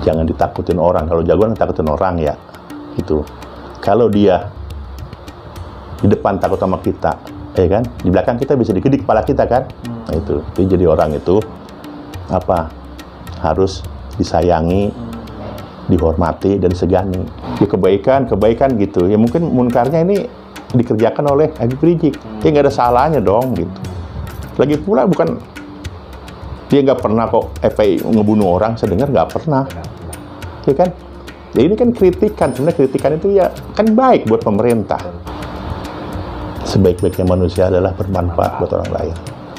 Jangan ditakutin orang. Kalau jagoan takutin orang ya, gitu. Kalau dia di depan takut sama kita, ya kan? Di belakang kita bisa digedik kepala kita kan? Nah itu. Jadi orang itu harus disayangi, dihormati dan disegani. Ya kebaikan gitu. Ya mungkin munkarnya ini dikerjakan oleh Habib Rizik. Ya nggak ada salahnya dong gitu. Lagi pula bukan dia nggak pernah kok FPI ngebunuh orang, saya dengar nggak pernah. Ya kan? Ya ini kan kritikan, sebenarnya kritikan itu ya kan baik buat pemerintah. Sebaik-baiknya manusia adalah bermanfaat buat orang lain.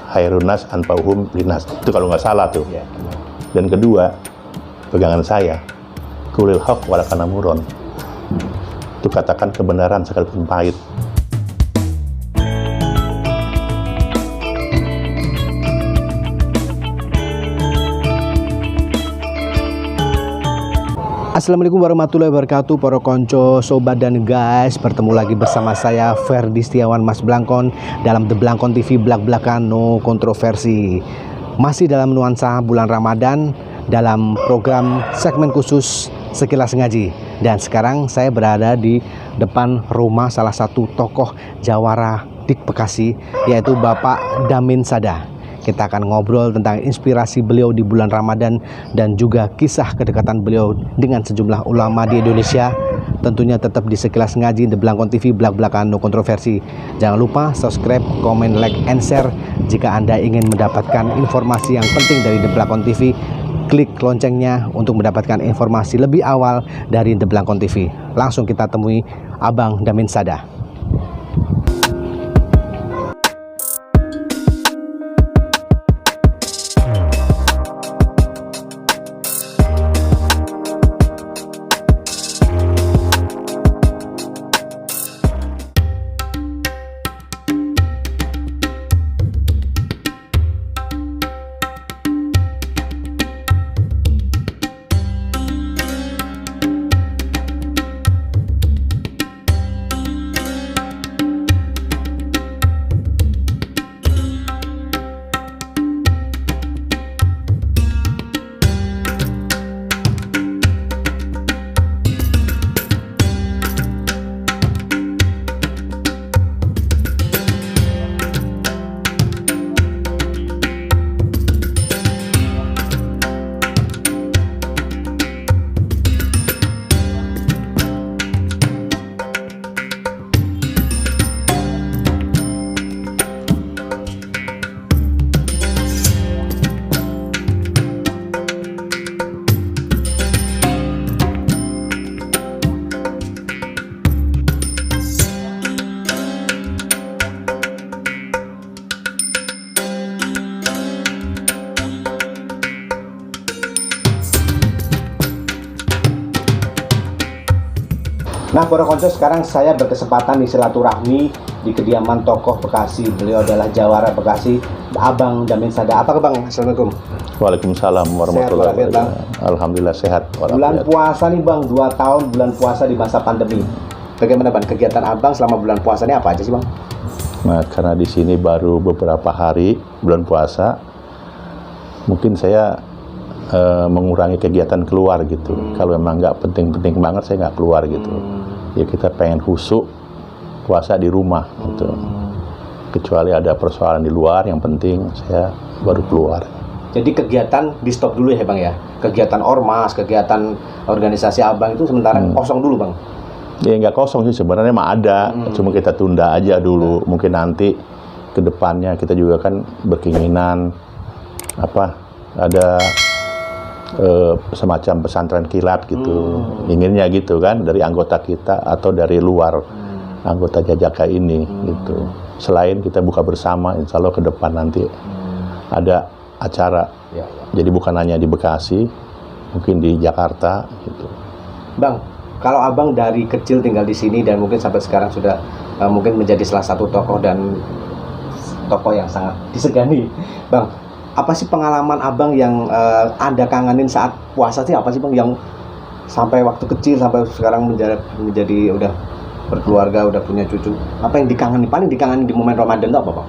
Khairun nas anfa'uhum linnas. Itu kalau nggak salah tuh. Dan kedua, pegangan saya, qulil haqq wa law kana murran. Itu katakan kebenaran sekalipun pahit. Assalamualaikum warahmatullahi wabarakatuh, para konco, sobat dan guys. Bertemu lagi bersama saya Ferdi Setiawan Mas Blangkon dalam The Blangkon TV, belak-belakan no kontroversi. Masih dalam nuansa bulan Ramadan dalam program segmen khusus Sekilas Ngaji. Dan sekarang saya berada di depan rumah salah satu tokoh Jawara di Bekasi, yaitu Bapak Damin Sada. Kita akan ngobrol tentang inspirasi beliau di bulan Ramadan dan juga kisah kedekatan beliau dengan sejumlah ulama di Indonesia. Tentunya tetap di Sekilas Ngaji, The Blangkon TV, belak-belakan no kontroversi. Jangan lupa subscribe, komen, like, and share. Jika Anda ingin mendapatkan informasi yang penting dari The Blangkon TV, klik loncengnya untuk mendapatkan informasi lebih awal dari The Blangkon TV. Langsung kita temui Abang Damin Sada. Nah, para konco, sekarang saya berkesempatan di silaturahmi di kediaman tokoh Bekasi. Beliau adalah Jawara Bekasi, Abang Damin Sada. Apa kabar, Bang? Assalamualaikum. Waalaikumsalam warahmatullahi wabarakatuh. Alhamdulillah sehat. Bulan puasa nih, Bang, 2 tahun bulan puasa di masa pandemi. Bagaimana, Bang, kegiatan Abang selama bulan puasa ini apa aja sih, Bang? Nah, karena di sini baru beberapa hari bulan puasa, mungkin saya mengurangi kegiatan keluar gitu. Kalau memang nggak penting-penting banget, saya nggak keluar gitu. Ya kita pengen khusyuk puasa di rumah gitu. Kecuali ada persoalan di luar yang penting, saya baru keluar. Jadi kegiatan di stop dulu ya, Bang ya? Kegiatan ormas, kegiatan organisasi Abang itu sementara kosong dulu, Bang? Ya nggak kosong sih, sebenarnya mah ada. Cuma kita tunda aja dulu. Mungkin nanti ke depannya kita juga kan berkeinginan ada semacam pesantren kilat gitu, inginnya gitu kan, dari anggota kita atau dari luar anggota Jajaka ini gitu. Selain kita buka bersama, insya Allah ke depan nanti ada acara. Jadi bukan hanya di Bekasi, mungkin di Jakarta gitu. Bang, kalau Abang dari kecil tinggal di sini dan mungkin sampai sekarang sudah mungkin menjadi salah satu tokoh dan tokoh yang sangat disegani, Bang, apa sih pengalaman Abang yang Anda kangenin saat puasa sih? Apa sih, Bang, yang sampai waktu kecil sampai sekarang menjadi udah berkeluarga, udah punya cucu? Apa yang paling dikangenin di momen Ramadan itu apa, Bang?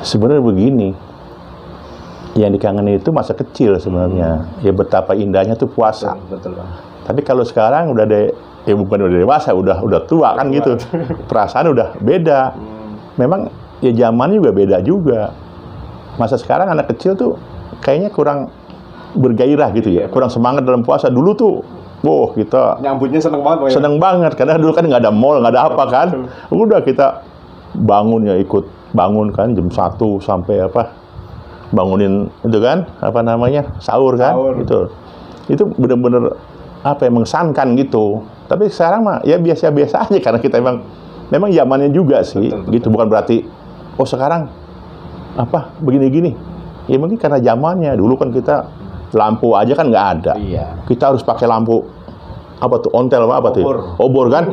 Sebenarnya begini, Yang dikangenin itu masa kecil sebenarnya. Ya betapa indahnya tuh puasa. Betul, Bang. Tapi kalau sekarang udah ya bukan udah dewasa, udah tua kan gitu. Perasaan udah beda. Memang ya zaman juga beda juga. Masa sekarang anak kecil tuh kayaknya kurang bergairah gitu ya. Kurang semangat dalam puasa. Dulu tuh kita Nyambutnya seneng banget, Bang. seneng banget. Karena dulu kan nggak ada mall, nggak ada apa kan. Udah kita bangun ya ikut bangun kan jam 1 sampai bangunin itu kan sahur kan gitu. Itu bener-bener mengesankan gitu. Tapi sekarang mah ya biasa-biasa aja karena kita memang zamannya juga sih. Betul. Gitu, bukan berarti sekarang begini-gini. Ya mungkin karena zamannya. Dulu kan kita lampu aja kan nggak ada. Iya. Kita harus pakai lampu ontel Obor. obor kan.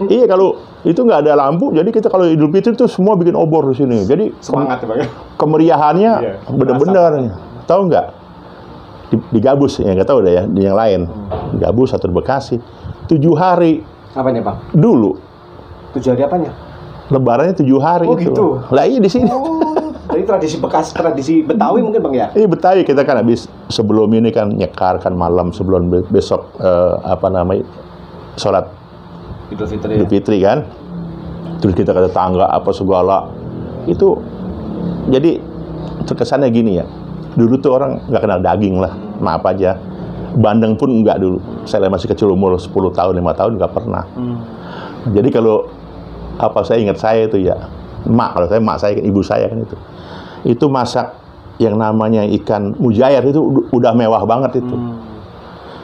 Iya, kalau itu nggak ada lampu, jadi kita kalau Idul Fitri tuh semua bikin obor di sini. Jadi Semangat ya, Bang. kemeriahannya bener-bener. Tahu nggak? Di Gabus, ya nggak tahu deh ya, di yang lain. Di Gabus atau di Bekasi. 7 hari. Apanya, Bang? Dulu. 7 hari apanya? Lebarannya 7 hari itu. Gitu. Lah iya di sini. Jadi tradisi bekas, tradisi Betawi mungkin, Bang, ya? Iya, Betawi kita kan habis sebelum ini kan nyekar kan malam sebelum besok sholat Idul Fitri. Idul Fitri kan. Terus kita ke tetangga segala. Itu jadi terkesannya gini ya. Dulu tuh orang nggak kenal daging lah. Maaf aja. Bandeng pun nggak dulu. Saya masih kecil umur 10 tahun, 5 tahun nggak pernah. Jadi kalau saya ingat saya itu ya. Kalau saya mak saya, ibu saya kan itu masak yang namanya ikan mujair itu udah mewah banget itu.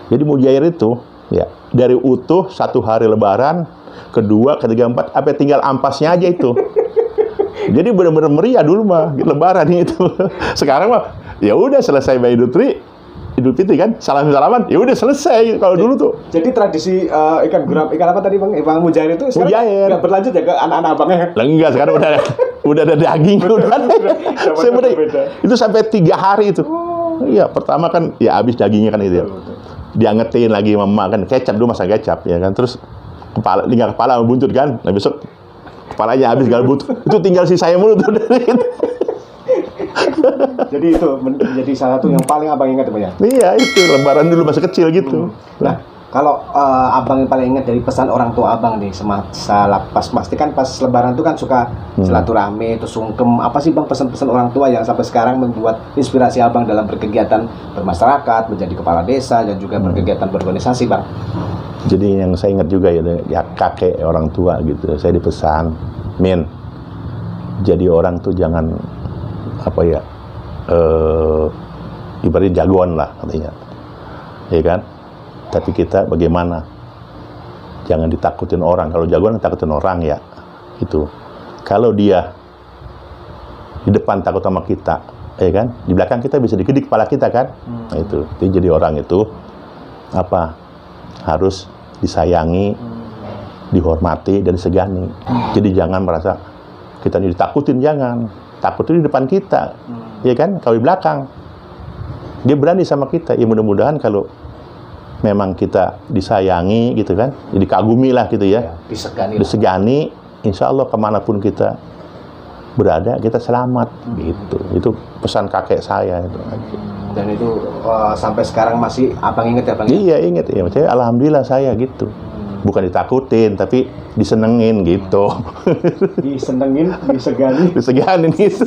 Jadi mujair itu ya dari utuh 1 hari Lebaran, kedua, ketiga, 4, tinggal ampasnya aja itu. Jadi benar-benar meriah dulu mah Lebaran itu. Sekarang mah ya udah selesai Idul Fitri kan, salaman, ya udah selesai. Kalau dulu tuh. Jadi tradisi ikan apa tadi, Bang? Ikan mujair itu sekarang nggak berlanjut ya ke anak-anak abangnya? Lah enggak, sekarang udah ada daging udah. Itu sampai 3 hari itu. Iya, pertama kan ya habis dagingnya kan itu ya. Diangetin lagi mama kan, kecap dulu, masak kecap ya kan. Terus tinggal kepala sama buntut kan. Nah besok kepalanya habis, tinggal buntut. Itu tinggal sisanya mulu tuh dari itu. Jadi itu menjadi salah satu yang paling abang ingat, Bang, ya? Iya, itu Lebaran dulu masa kecil gitu. Nah, kalau abang yang paling ingat dari pesan orang tua abang nih semasa pasti kan pas Lebaran itu kan suka silaturahmi, itu sungkem. Apa sih, Bang, pesan-pesan orang tua yang sampai sekarang membuat inspirasi abang dalam berkegiatan bermasyarakat, menjadi kepala desa dan juga berkegiatan berorganisasi, Bang? Jadi yang saya ingat juga ya kakek orang tua gitu. Saya dipesan, Min, jadi orang tuh jangan ibaratnya jagoan lah katanya, ya kan? Tapi kita bagaimana? Jangan ditakutin orang. Kalau jagoan takutin orang ya, itu. Kalau dia di depan takut sama kita, ya kan? Di belakang kita bisa dikedik kepala kita kan? Nah, itu. Jadi orang itu harus disayangi, dihormati dan disegani. Jadi jangan merasa kita ditakutin, jangan. Takut itu di depan kita, ya kan? Kalau di belakang, dia berani sama kita. Ya mudah-mudahan kalau memang kita disayangi gitu kan, jadi kagumi lah gitu ya. Disegani, insya Allah kemanapun kita berada, kita selamat gitu. Itu pesan kakek saya itu. Dan itu sampai sekarang masih abang ingat ya, Bang? Iya, ingat ya. Maksudnya alhamdulillah saya gitu. Bukan ditakutin, tapi disenengin gitu. Disenengin, disegani. Diseganin gitu.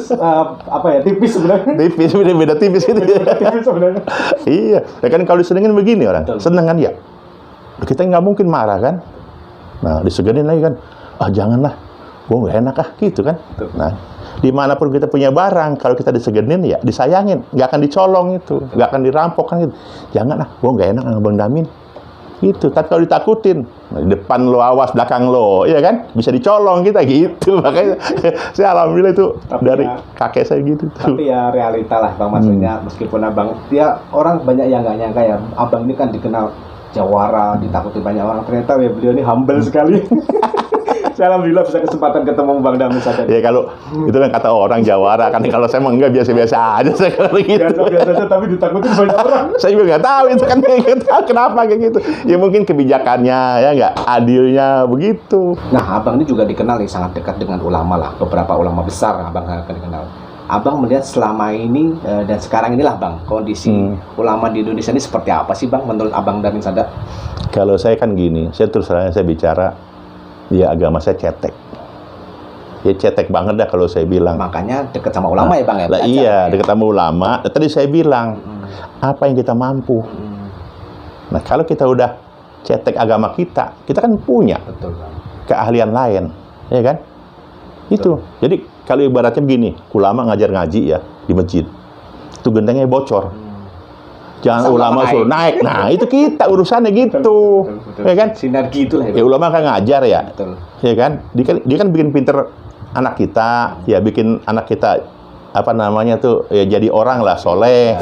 Tipis sebenarnya. Tipis, beda tipis gitu. Tipis sebenarnya. Iya, ya kan kalau disenengin begini orang, seneng kan ya. Kita nggak mungkin marah kan. Nah, diseganin lagi kan. Janganlah, nggak enak gitu kan. Nah, dimanapun kita punya barang, kalau kita diseganin ya disayangin, nggak akan dicolong itu, nggak akan dirampok kan gitu. Janganlah, nggak enak Bang Damin. Gitu, tapi kalau ditakutin, depan lo awas, belakang lo, iya kan, bisa dicolong kita gitu. Makanya saya alhamdulillah itu dari kakek saya gitu. Tapi ya realita lah, Bang, maksudnya meskipun abang, dia orang banyak yang nggak nyangka ya, abang ini kan dikenal jawara, ditakuti banyak orang, ternyata ya beliau ini humble sekali. Saya alhamdulillah bisa kesempatan ketemu Bang Damin saja. Ya kalau itu kan kata orang jawara kan, kalau saya mah enggak, biasa-biasa aja saya kalau gitu. Biasa-biasa aja, tapi ditakutin banyak orang. Saya juga nggak tahu itu kan kenapa kayak gitu. Ya mungkin kebijakannya ya nggak adilnya begitu. Nah, abang ini juga dikenal nih sangat dekat dengan ulama lah, beberapa ulama besar abang akan dikenal. Abang melihat selama ini dan sekarang inilah Bang, kondisi ulama di Indonesia ini seperti apa sih Bang menurut Abang Darmin Sadar? Kalau saya kan gini, saya terus terang saya bicara, ya agama saya cetek. Ya cetek banget dah kalau saya bilang. Makanya dekat sama ulama ya Bang ya? Lah iya, dekat sama ulama. Tadi saya bilang, apa yang kita mampu. Nah kalau kita udah cetek agama kita kan punya Betul Bang. keahlian lain, ya kan? Itu. Jadi kalau ibaratnya begini, ulama ngajar ngaji ya di masjid, itu gentengnya bocor. Jangan Sama ulama suruh naik. Nah itu kita urusannya gitu, betul. ya kan? Sinergi itulah Ya ulama kan ngajar ya, Betul. ya kan? Dia kan bikin pinter anak kita, ya bikin anak kita apa namanya tuh ya jadi orang lah soleh.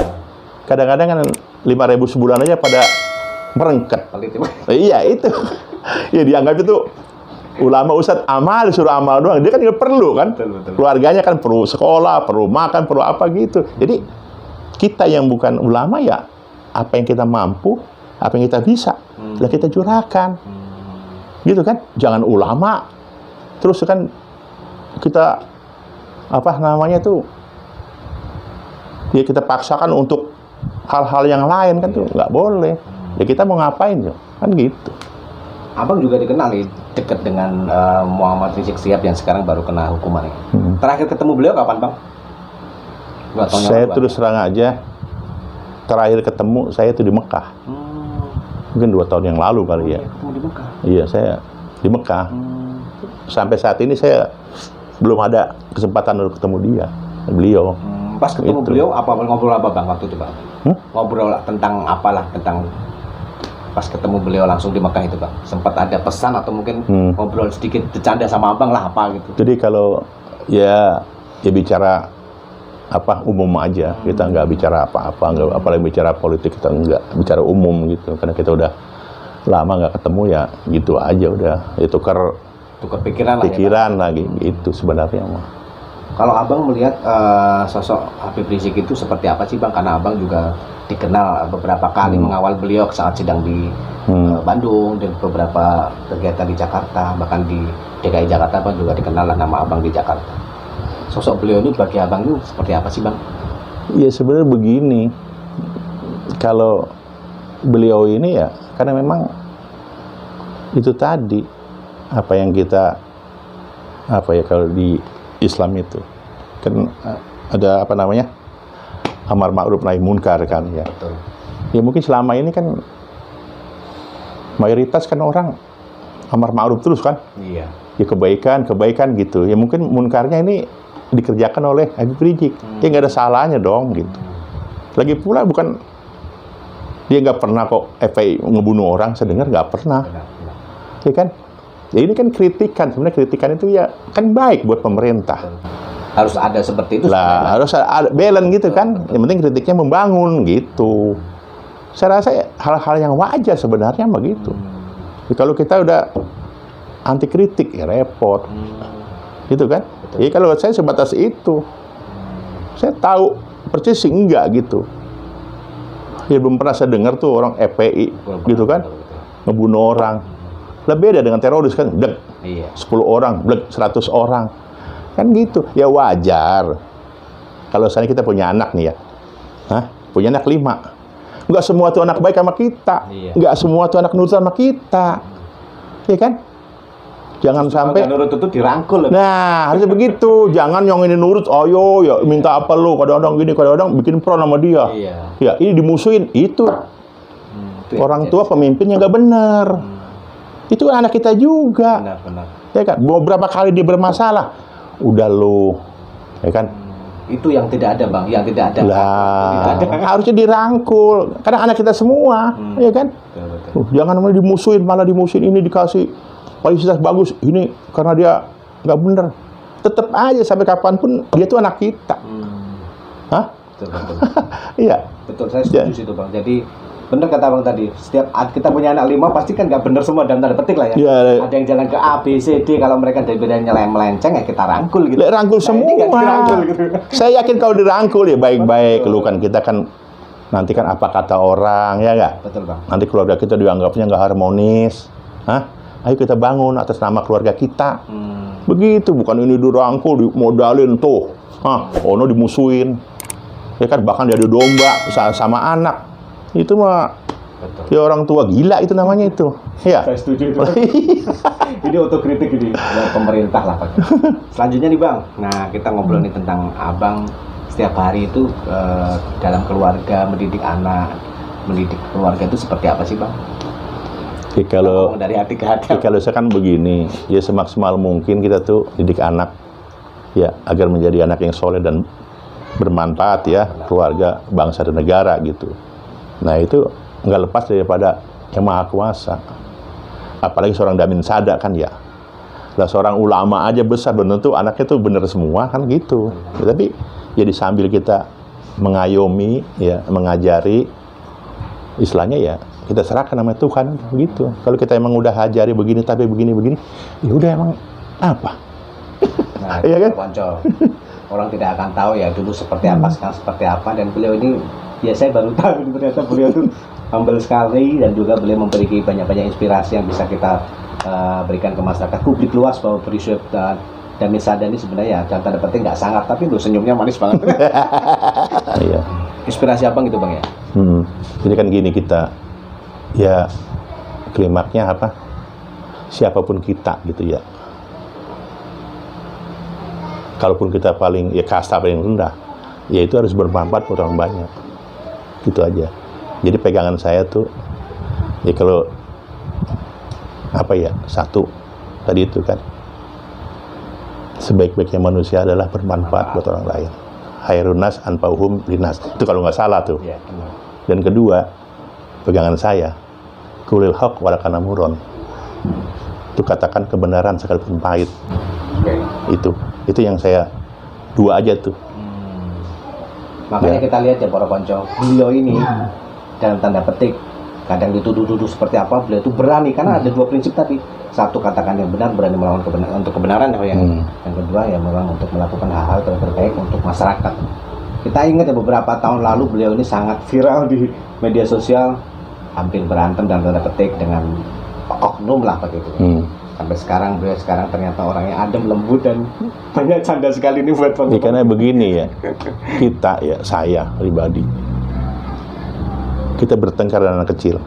Kadang-kadang kan 5.000 sebulan aja pada merengket. Iya itu. Ya dianggap itu ulama ustadz amal, disuruh amal doang. Dia kan juga perlu kan. Betul. Keluarganya kan perlu sekolah, perlu makan, perlu apa gitu. Jadi kita yang bukan ulama ya apa yang kita mampu, apa yang kita bisa, lah kita curahkan. Gitu kan? Jangan ulama terus kan kita apa namanya tuh ya kita paksakan untuk hal-hal yang lain kan tuh nggak boleh. Ya kita mau ngapain tuh? Kan gitu. Abang juga dikenal nih dekat dengan Muhammad Rizik Syihab yang sekarang baru kena hukuman ya. Terakhir ketemu beliau kapan Bang? Saya terus terang aja, terakhir ketemu saya itu di Mekah. Mungkin 2 tahun yang lalu kali ya. Ketemu di Mekah? Iya, saya di Mekah. Sampai saat ini saya belum ada kesempatan untuk ketemu beliau. Pas ketemu beliau, ngobrol apa Bang waktu itu Bang? Ngobrol tentang apalah, tentang pas ketemu beliau langsung di Mekah itu Bang. Sempat ada pesan atau mungkin ngobrol sedikit bercanda sama Abang lah apa gitu. Jadi kalau ya bicara apa umum aja, kita nggak bicara apa-apa, nggak apalagi bicara politik, kita nggak bicara umum gitu, karena kita udah lama nggak ketemu ya gitu aja udah, ya tukar pikiran lagi gitu sebenarnya mah. Kalau Abang melihat sosok Habib Rizik itu seperti apa sih Bang? Karena Abang juga dikenal beberapa kali mengawal beliau saat sedang di Bandung dan beberapa kegiatan di Jakarta, bahkan di DKI Jakarta Abang juga dikenal lah nama Abang di Jakarta. Sosok beliau ini bagi Abang itu seperti apa sih Bang? Ya sebenarnya begini, kalau beliau ini ya karena memang itu tadi apa yang kita kalau di Islam itu kan ada apa namanya amar ma'ruf nahi munkar kan ya. Betul. Ya mungkin selama ini kan mayoritas kan orang amar ma'ruf terus kan. Iya. Ya kebaikan gitu. Ya mungkin munkarnya ini dikerjakan oleh Habib Rizik. Ya nggak ada salahnya dong gitu. Lagi pula bukan dia nggak pernah kok FPI ngebunuh orang, saya dengar nggak pernah. Benar. Ya kan? Ya ini kan kritikan, sebenarnya kritikan itu ya kan baik buat pemerintah. Harus ada seperti itu. Lah, harus ada balance gitu kan. Yang penting kritiknya membangun gitu. Saya rasa hal-hal yang wajar sebenarnya begitu. Ya, kalau kita udah anti kritik ya repot. Gitu kan? Ya kalau saya sebatas itu. Saya tahu persis sih enggak gitu. Ya belum pernah saya dengar tuh orang FPI gitu kan. Ngebunuh orang. Lah beda dengan teroris kan, blek, 10 orang, blek, 100 orang. Kan gitu, ya wajar. Kalau misalnya kita punya anak nih ya, punya anak 5. Nggak semua tuh anak baik sama kita. Nggak semua tuh anak nurut sama kita. Iya kan? Jangan sampai nurut itu dirangkul. Nah, harusnya begitu. Jangan yang ini nurut, ayo ya minta apa lu, kadang-kadang gini, kadang-kadang bikin pro sama dia. Ya, ini dimusuhin, itu. Orang tua pemimpin yang nggak benar. Itu anak kita juga. Benar. Ya kan? Beberapa kali dia bermasalah, udah lu, ya kan? Itu yang tidak ada Bang, yang tidak ada. Lah, harusnya dirangkul. Karena anak kita semua, ya kan? Betul. Jangan malah dimusuhin, ini dikasih kualitas bagus, ini karena dia nggak bener. Tetap aja sampai kapanpun dia tuh anak kita. Betul. Iya. Betul, saya setuju situ Bang. Jadi benar kata Bang tadi, setiap kita punya anak 5 pasti kan nggak bener semua dalam tanda petik lah ya. Ada yang jalan ke A, B, C, D. Kalau mereka dari bedanya melenceng ya kita rangkul gitu. Rangkul semua. Gitu. Saya yakin kalau dirangkul ya baik-baik. Lu kan kita kan nanti kan apa kata orang ya nggak? Betul Bang. Nanti keluarga kita dianggapnya nggak harmonis. Ayo kita bangun atas nama keluarga kita. Begitu, bukan ini dirangkul, dimodalin tuh. Ono dimusuhin. Ya kan, bahkan dia adu domba sama anak. Itu mah Betul. ya orang tua gila itu namanya itu. Ya. Saya setuju itu. Ini otokritik ini buat pemerintah lah Pak. Selanjutnya nih Bang. Nah, kita ngobrol nih tentang Abang setiap hari itu dalam keluarga, mendidik anak, mendidik keluarga itu seperti apa sih Bang? Ya, kalau dari hati ke hati. kalau saya kan begini, ya semaksimal mungkin kita tuh didik anak ya agar menjadi anak yang soleh dan bermanfaat ya, keluarga, bangsa dan negara gitu. Nah itu nggak lepas daripada yang Maha Kuasa. Apalagi seorang Damin Sada kan ya. Lah seorang ulama aja besar, belum tentu anaknya tuh bener semua kan gitu. Ya, tapi ya disambil kita mengayomi, ya mengajari, istilahnya ya kita serahkan sama Tuhan gitu. Kalau kita emang udah ajari begini tapi begini, ya udah emang apa? Nah, iya kan? Konco. Orang tidak akan tahu ya dulu seperti apa, sekarang seperti apa, dan beliau ini ya saya baru tahu ternyata beliau tuh humble sekali dan juga beliau memiliki banyak-banyak inspirasi yang bisa kita berikan ke masyarakat publik luas bahwa prinsip Damin Sada ini sebenarnya dalam tanda petik nggak sangat, tapi lo senyumnya manis banget. Iya. Inspirasi Abang gitu Bang ya? Jadi kan gini kita, ya klimaknya apa? Siapapun kita gitu ya. Kalaupun kita paling ya kasta paling rendah, ya itu harus bermanfaat buat orang banyak. Gitu aja. Jadi pegangan saya tuh, ya kalau apa ya, satu tadi itu kan, sebaik-baiknya manusia adalah bermanfaat buat orang lain. Khairun nas anfa'uhum linnas. Itu kalau nggak salah tuh. Iya. Dan kedua, pegangan saya, kulil haq walakana muron. Itu katakan kebenaran sekalipun pahit. Itu yang saya dua aja tuh. Makanya kita lihat ya para konco, beliau ini dalam tanda petik kadang dituduh-tuduh seperti apa, beliau itu berani karena ada dua prinsip tadi. Satu, katakan yang benar, berani melawan kebenaran untuk kebenaran yang kedua ya memang untuk melakukan hal-hal terbaik untuk masyarakat. Kita ingat ya beberapa tahun lalu beliau ini sangat viral di media sosial, hampir berantem dalam tanda petik dengan oknum lah begitu. Sampai sekarang beliau ternyata orangnya adem, lembut dan banyak canda sekali ini buat Ya, karena begini ya, kita ya, saya pribadi, kita bertengkar dengan anak kecil.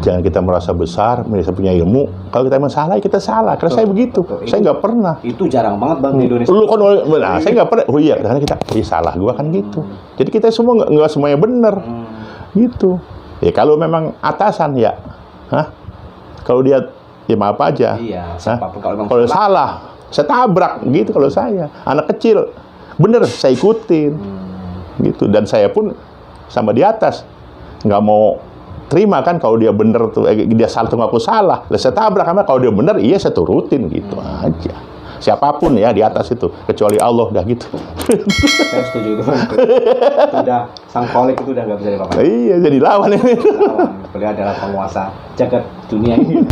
Jangan kita merasa besar, merasa punya ilmu. Kalau kita emang salah, ya kita salah. Karena saya begitu. Saya nggak pernah. Itu jarang banget Bang di Indonesia. Lu kan, nah, saya nggak pernah. Oh iya, karena kita, salah gua kan gitu. Jadi kita semua nggak semuanya benar, gitu. Ya kalau memang atasan ya, kalau dia ya maaf aja. Iya. Siapapun kalau salah, saya tabrak gitu. Kalau saya anak kecil, bener saya ikutin, gitu. Dan saya pun sama di atas nggak mau terima kan kalau dia bener tuh, dia salah tuh aku salah. Lah saya tabrak, karena kalau dia bener iya saya turutin gitu aja. Siapapun ya di atas itu, kecuali Allah dah gitu. Saya setuju itu. Udah sang kolik itu udah nggak bisa dipakai. Iya, jadi lawan ini. Lawan. Beliau adalah penguasa jagat dunia ini.